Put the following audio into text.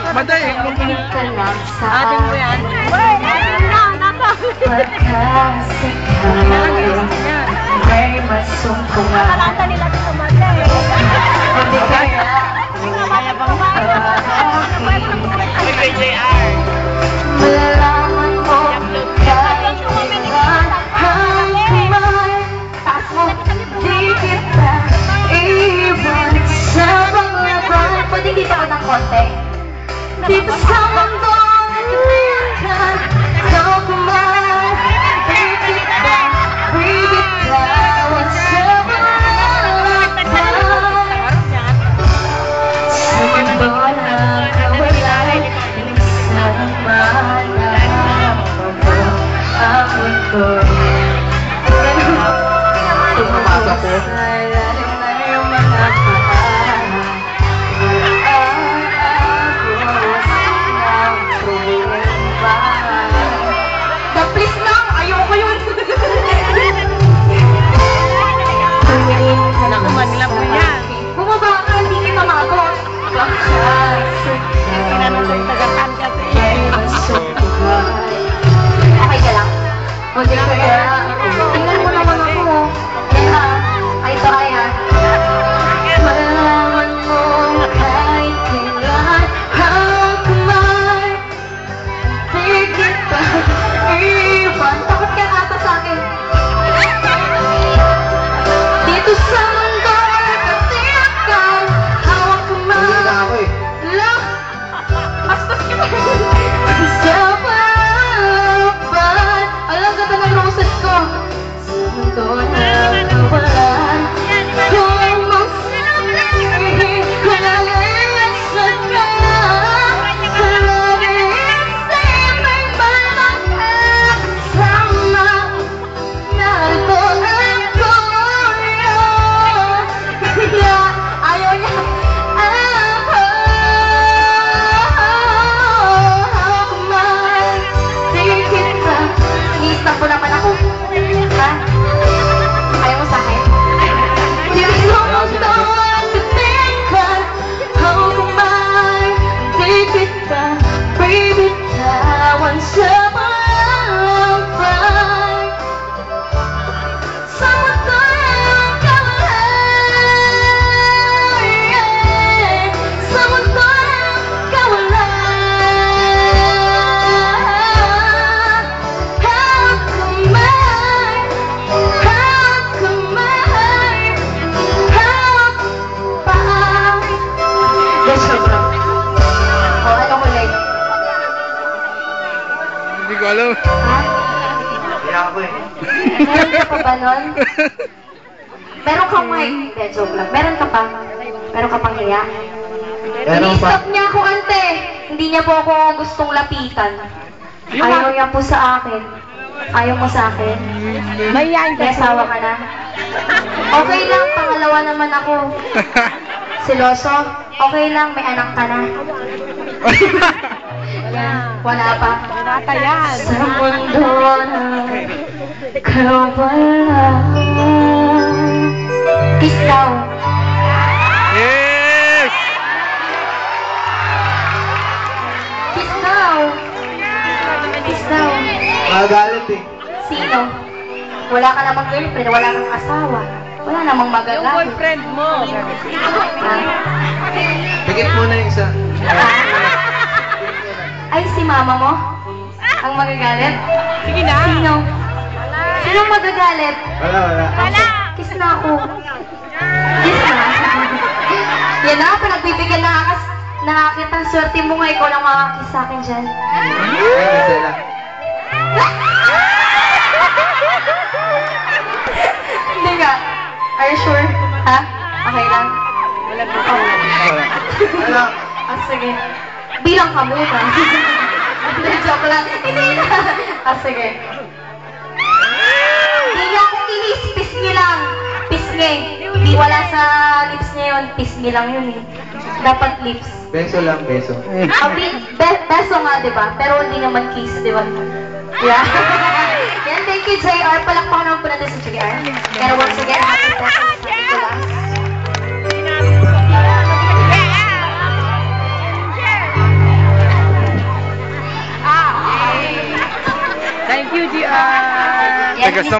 Maday, ating mo yan. May masungkungan. Kalanta nila sa Maday. Hindi kaya malalaman mo kahit kailan hanggang di kita iwan sa mga buwan. Pwede dito ko ng konti. Dito sa mundo ikaw kumain, di kita bibitawan sa mga buwan. Sa mundo na kawalay, isang manang ang mundo. Tumamasa po. Sa ilalim na iyong mga paa, please lang, ayoko yun. Naku, maglap mo yan. Bumaba ka, hindi kita maabot. Tinanong sa tagatan kasi. Okay ka lang? Okay ka lang? Tingnan mo naman ako. Yan ha. Ay, ito ay ha. Malaman mo kahit kailan hanggang di kita iwan. Takot ka ata sa akin. Dito sa mundo katiyakan, hawak kamay. Lang, astos ka. Sa palaban, alam ka ng roses ko. Sa mundo na nawalan, kung magsabi, kalalayasan ka. Ko naman ako. Ha? Ayaw mo sa akin? Dito mundo at katingkan, how kumay, di kita bibitawan sa malambay. Sa mundo ng kawalan, sa mundo ng kawalan. Hindi ko alam. Ha? Kaya ako eh. Meron ka pa ba nun? Meron kang mic. Hindi, joke lang. Meron ka pa? Meron ka pang hiya? Meron pa. Ini-stop niya ako, ante. Hindi niya po ako gustong lapitan. Ayaw niya po sa akin. Ayaw mo sa akin? Mayayain May asawa ka na? Okay lang, pangalawa naman ako. Siloso? Okay lang, may anak ka na. Wala pa. Binata yan. Sa mundo na kawalan. Kiss daw. Yes! Kiss daw. Kiss daw. Magagalit eh. Sino? Wala ka namang girlfriend, wala kang asawa. Wala namang Yung magagalit. boyfriend mo. Pikit muna yung isa. Ay, si mama mo? Ang magagalit? Sige na. Sino? Sinong magagalit? Wala. Kiss na ako. Kiss na. Yan na, pinagbibigyan nakakita ang swerte mo nga, ikaw lang makakiss sa akin dyan. Ay, Gisela. Hindi nga. Are you sure? Ha? Okay lang? Wala po. Wala. Ah, sige. Bilang ka muna. Hindi, joke lang. Hindi na. Ah, sige. Hindi niyo akong inis. Pisngi lang. Pisngi. Wala sa lips niya yun. Kiss me lang yun eh. Dapat lips. Beso lang, beso. Beso nga, di ba? Pero hindi naman kiss, di ba? Yeah. Yan, thank you, JR. Palakpakan naman po natin sa JR. And once again, happy birthday sa Nicolas. Thank you, GR. Yan,